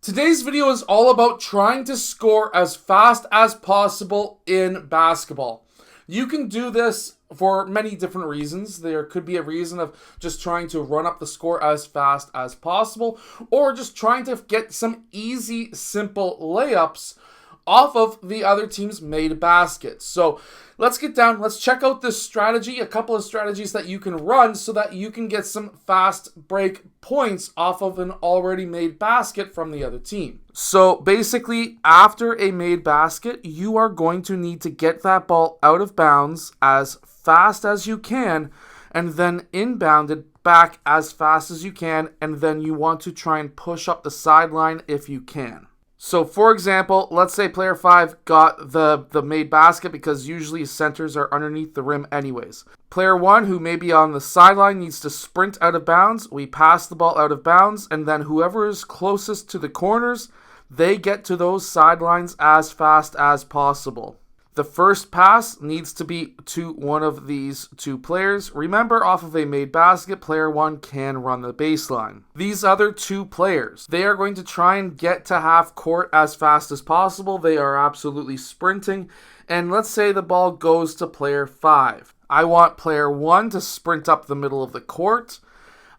Today's video is all about trying to score as fast as possible in basketball. You can do this for many different reasons. There could be a reason of just trying to run up the score as fast as possible, or just trying to get some easy, simple layups off of the other team's made baskets. So let's get down. Let's check out this strategy, a couple of strategies that you can run so that you can get some fast break points off of an already made basket from the other team. So basically, after a made basket, you are going to need to get that ball out of bounds as fast as you can and then inbound it back as fast as you can, and then you want to try and push up the sideline if you can. So for example, let's say player 5 got the made basket because usually centers are underneath the rim anyways. Player 1, who may be on the sideline, needs to sprint out of bounds. We pass the ball out of bounds, and then whoever is closest to the corners, they get to those sidelines as fast as possible. The first pass needs to be to one of these two players. Remember, off of a made basket, player 1 can run the baseline. These other two players, they are going to try and get to half court as fast as possible. They are absolutely sprinting. And let's say the ball goes to player 5. I want player 1 to sprint up the middle of the court.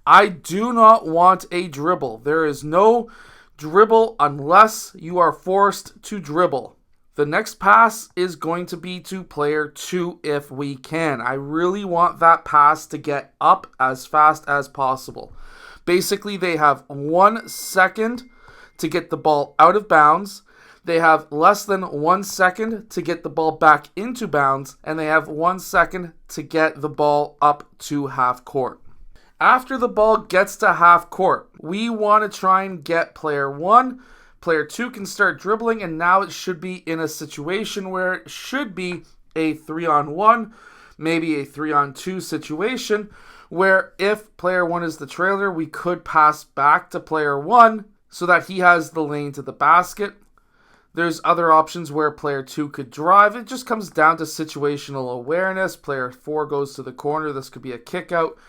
I do not want a dribble. There is no dribble unless you are forced to dribble. The next pass is going to be to player 2 if we can. I really want that pass to get up as fast as possible. Basically, they have 1 second to get the ball out of bounds. They have less than 1 second to get the ball back into bounds. And they have 1 second to get the ball up to half court. After the ball gets to half court, we want to try and get player 1. Player 2 can start dribbling, and now it should be in a situation where it should be a 3-on-1, maybe a 3-on-2 situation, where if player 1 is the trailer, we could pass back to player 1 so that he has the lane to the basket. There's other options where player 2 could drive. It just comes down to situational awareness. Player 4 goes to the corner. This could be a kick out.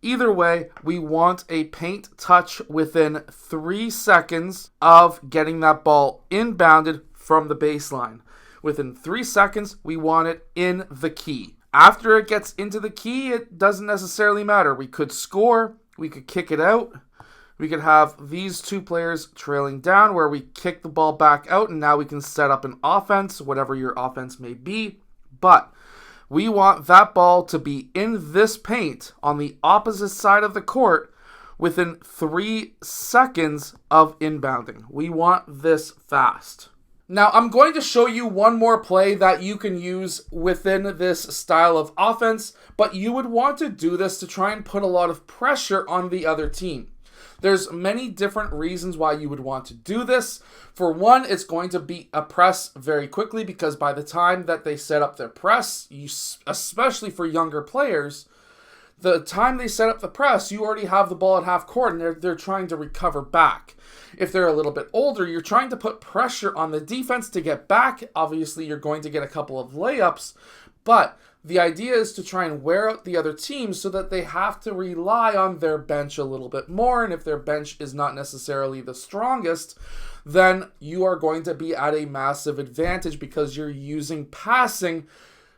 Either way, we want a paint touch within 3 seconds of getting that ball inbounded from the baseline. Within 3 seconds, we want it in the key. After it gets into the key, it doesn't necessarily matter. We could score, we could kick it out, we could have these two players trailing down where we kick the ball back out, and now we can set up an offense, whatever your offense may be. But we want that ball to be in this paint on the opposite side of the court within 3 seconds of inbounding. We want this fast. Now, I'm going to show you one more play that you can use within this style of offense, but you would want to do this to try and put a lot of pressure on the other team. There's many different reasons why you would want to do this. For one, it's going to beat a press very quickly because by the time that they set up their press, especially for younger players, the time they set up the press, you already have the ball at half court and they're trying to recover back. If they're a little bit older, you're trying to put pressure on the defense to get back. Obviously, you're going to get a couple of layups, but the idea is to try and wear out the other team so that they have to rely on their bench a little bit more. And if their bench is not necessarily the strongest, then you are going to be at a massive advantage because you're using passing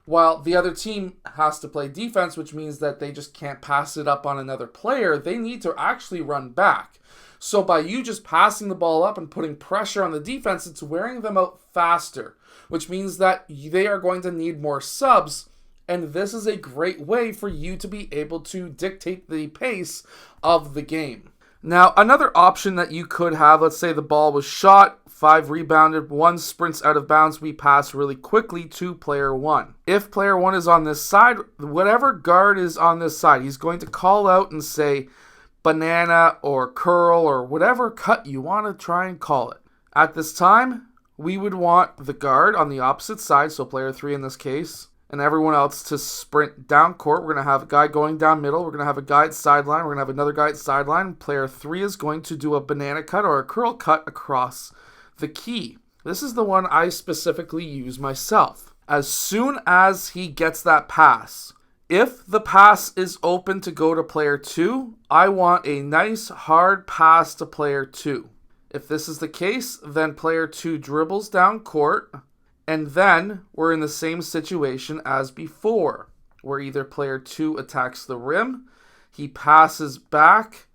while the other team has to play defense, which means that they just can't pass it up on another player. They need to actually run back. So by you just passing the ball up and putting pressure on the defense, it's wearing them out faster, which means that they are going to need more subs. And this is a great way for you to be able to dictate the pace of the game. Now, another option that you could have, let's say the ball was shot, 5 rebounded, 1 sprints out of bounds, we pass really quickly to player 1. If player 1 is on this side, whatever guard is on this side, he's going to call out and say banana or curl or whatever cut you want to try and call it. At this time, we would want the guard on the opposite side, so player 3 in this case, and everyone else to sprint down court. We're going to have a guy going down middle. We're going to have a guy at sideline. We're going to have another guy at sideline. Player 3 is going to do a banana cut or a curl cut across the key. This is the one I specifically use myself. As soon as he gets that pass, if the pass is open to go to player 2, I want a nice hard pass to player 2. If this is the case, then player 2 dribbles down court, and then we're in the same situation as before, where either player 2 attacks the rim, he passes back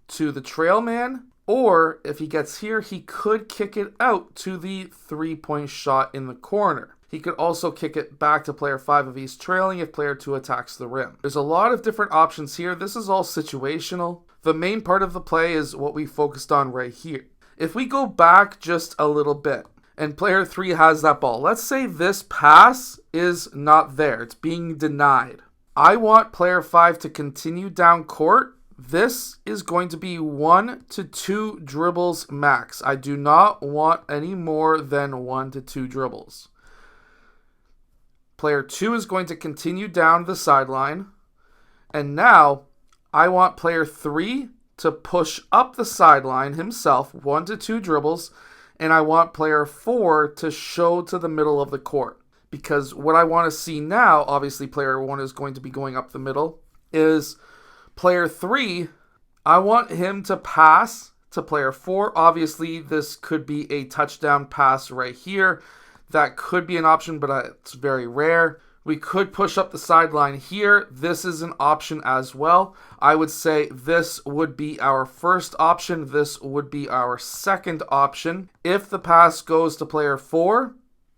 to the trail man, or if he gets here, he could kick it out to the 3-point shot in the corner. He could also kick it back to player 5 if he's trailing if player 2 attacks the rim. There's a lot of different options here. This is all situational. The main part of the play is what we focused on right here. If we go back just a little bit, and player 3 has that ball, let's say this pass is not there. It's being denied. I want player 5 to continue down court. This is going to be 1 to 2 dribbles max. I do not want any more than 1 to 2 dribbles. Player 2 is going to continue down the sideline. And now I want player 3 to push up the sideline himself, 1 to 2 dribbles. And I want player 4 to show to the middle of the court. Because what I want to see now, obviously player 1 is going to be going up the middle, is player 3, I want him to pass to player 4. Obviously, this could be a touchdown pass right here. That could be an option, but it's very rare. We could push up the sideline here. This is an option as well. I would say this would be our first option. This would be our second option. If the pass goes to player 4,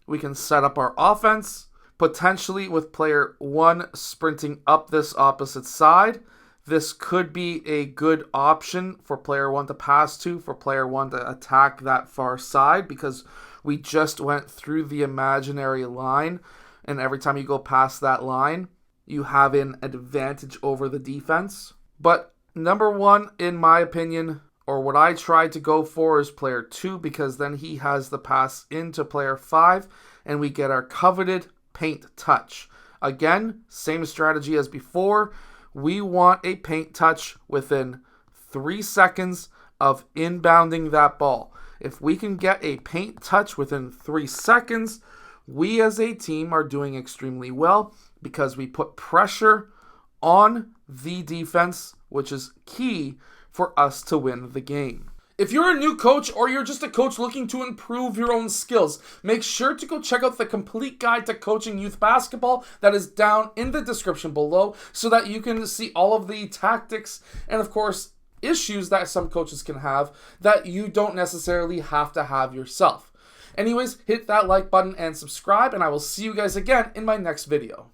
we can set up our offense, potentially with player 1 sprinting up this opposite side. This could be a good option for player 1 to pass to, for player 1 to attack that far side, because we just went through the imaginary line, and every time you go past that line, you have an advantage over the defense. But number 1, in my opinion, or what I tried to go for, is player 2, because then he has the pass into player 5, and we get our coveted paint touch. Again, same strategy as before. We want a paint touch within 3 seconds of inbounding that ball. If we can get a paint touch within 3 seconds, we as a team are doing extremely well, because we put pressure on the defense, which is key for us to win the game. If you're a new coach, or you're just a coach looking to improve your own skills, make sure to go check out the complete guide to coaching youth basketball that is down in the description below, so that you can see all of the tactics and, of course, issues that some coaches can have that you don't necessarily have to have yourself. Anyways, hit that like button and subscribe, and I will see you guys again in my next video.